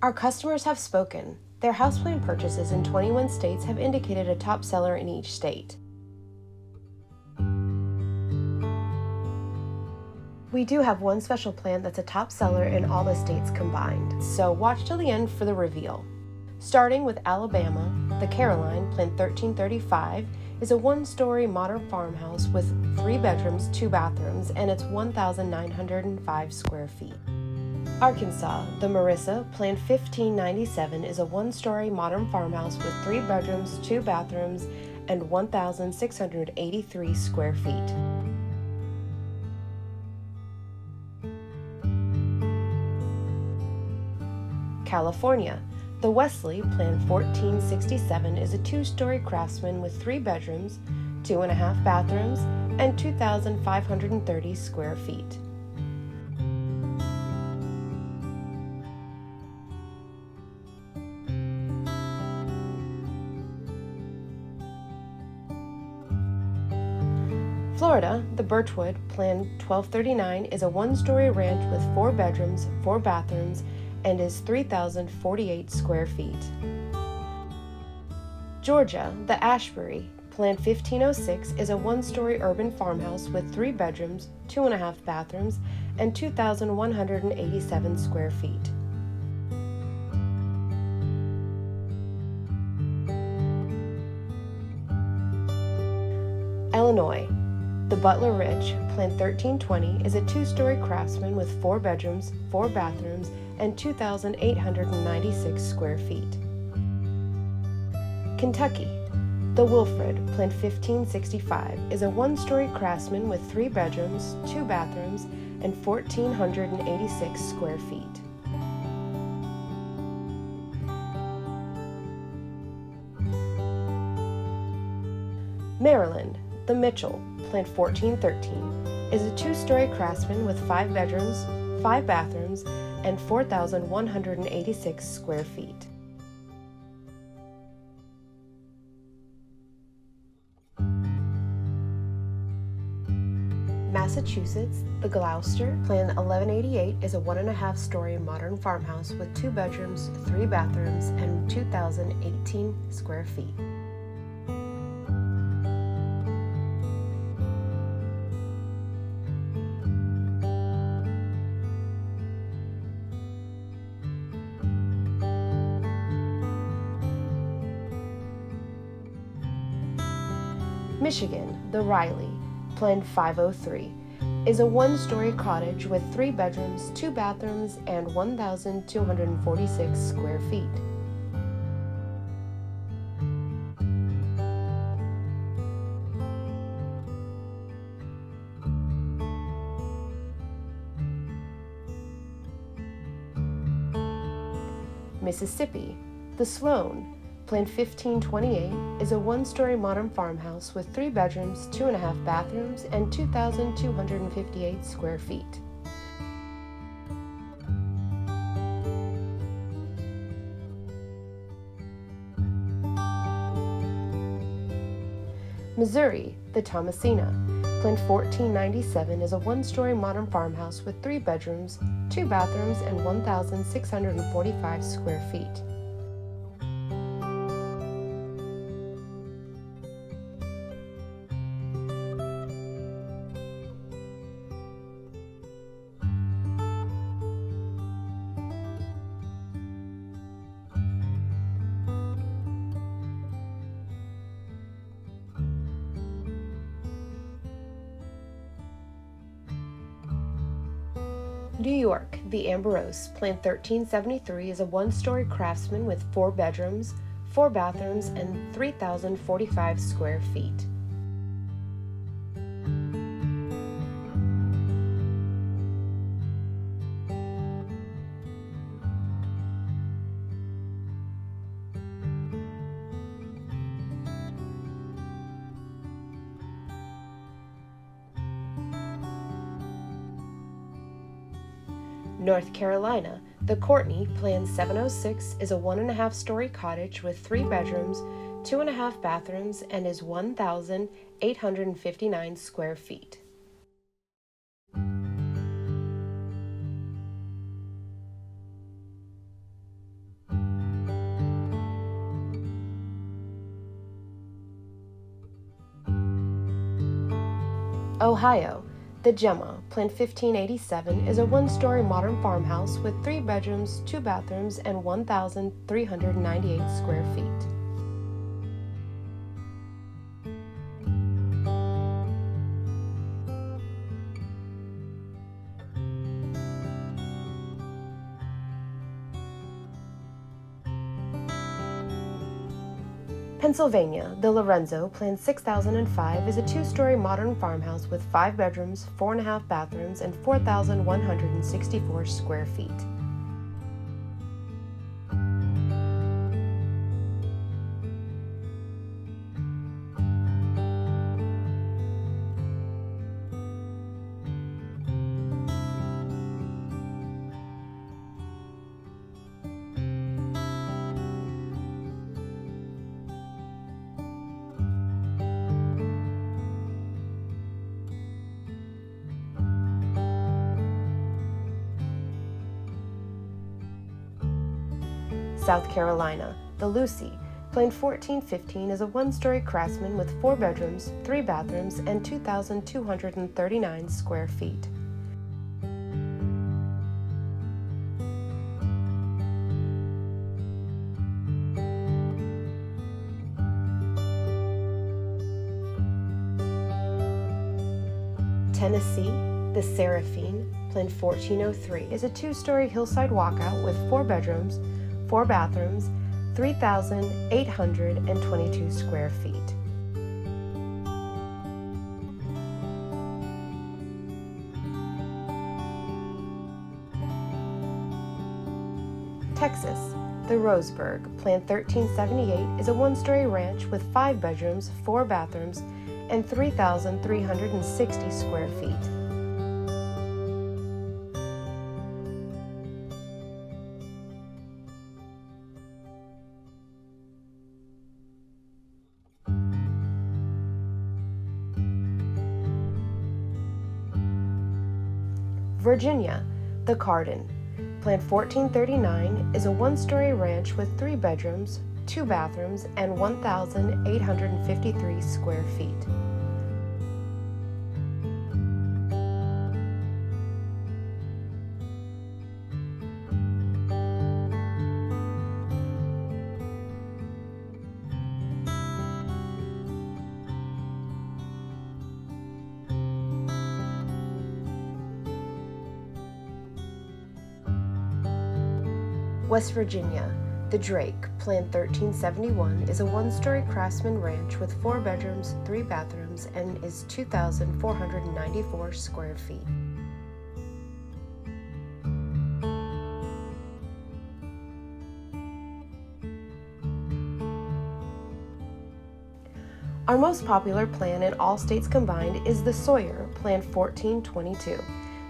Our customers have spoken. Their house plan purchases in 21 states have indicated a top seller in each state. We do have one special plan that's a top seller in all the states combined, so watch till the end for the reveal. Starting with Alabama, the Coleraine, Plan 1335, is a one-story modern farmhouse with 3 bedrooms, 2 bathrooms, and it's 1,905 square feet. Arkansas, the Marisa, Plan 1597, is a one-story modern farmhouse with 3 bedrooms, 2 bathrooms, and 1,683 square feet. California, the Wesley, Plan 1467, is a 2-story Craftsman with 3 bedrooms, 2.5 bathrooms, and 2,530 square feet. Florida, the Birchwood, Plan 1239, is a 1-story ranch with 4 bedrooms, 4 bathrooms, and is 3,048 square feet. Georgia, the Ashbry, Plan 1506, is a 1-story urban farmhouse with 3 bedrooms, 2.5 bathrooms, and 2,187 square feet. Illinois, the Butler Ridge, Plan 1320, is a 2-story Craftsman with 4 bedrooms, 4 bathrooms, and 2,896 square feet. Kentucky, the Wilfred, Plan 1565, is a 1-story Craftsman with 3 bedrooms, 2 bathrooms, and 1,486 square feet. Maryland, the Mitchell, Plan 1413, is a 2-story Craftsman with 5 bedrooms, 5 bathrooms, and 4,186 square feet. Massachusetts, the Gloucester, Plan 1188, is a 1.5-story modern farmhouse with 2 bedrooms, 3 bathrooms, and 2,018 square feet. Michigan, the Riley, Plan 503, is a 1-story cottage with 3 bedrooms, 2 bathrooms, and 1,246 square feet. Mississippi, the Sloan, Plan 1528, is a 1-story modern farmhouse with 3 bedrooms, 2.5 bathrooms, and 2,258 square feet. Missouri, the Thomasina, Plan 1497, is a 1-story modern farmhouse with 3 bedrooms, 2 bathrooms, and 1,645 square feet. New York, the Ambrose, Plan 1373, is a 1-story Craftsman with 4 bedrooms, 4 bathrooms, and 3,045 square feet. North Carolina, the Courtney, Plan 706, is a 1.5-story cottage with 3 bedrooms, 2.5 bathrooms, and is 1,859 square feet. Ohio, the Gemma, Plan 1587, is a one-story modern farmhouse with 3 bedrooms, 2 bathrooms, and 1,398 square feet. Pennsylvania, the Lorenzo, Plan 6005, is a 2-story modern farmhouse with 5 bedrooms, 4.5 bathrooms, and 4,164 square feet. South Carolina, the Lucy, Plan 1415, is a 1-story Craftsman with 4 bedrooms, 3 bathrooms, and 2,239 square feet. Tennessee, the Seraphine, Plan 1403, is a 2-story hillside walkout with 4 bedrooms, 4 bathrooms, 3,822 square feet. Texas, the Roseburg, Plan 1378, is a 1-story ranch with 5 bedrooms, 4 bathrooms, and 3,360 square feet. Virginia, the Cardin, Plan 1439, is a 1-story ranch with 3 bedrooms, 2 bathrooms, and 1,853 square feet. West Virginia, the Drake, Plan 1371, is a 1-story Craftsman ranch with 4 bedrooms, 3 bathrooms, and is 2,494 square feet. Our most popular plan in all states combined is the Sawyer, Plan 1422.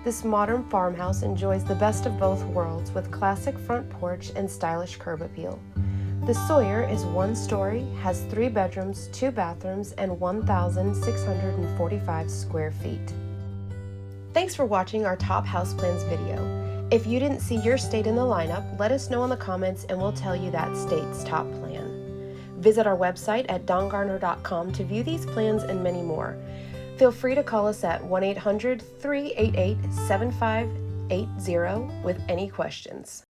This modern farmhouse enjoys the best of both worlds with classic front porch and stylish curb appeal. The Sawyer is 1-story, has 3 bedrooms, 2 bathrooms, and 1,645 square feet. Thanks for watching our top house plans video. If you didn't see your state in the lineup, let us know in the comments and we'll tell you that state's top plan. Visit our website at dongardner.com to view these plans and many more. Feel free to call us at 1-800-388-7580 with any questions.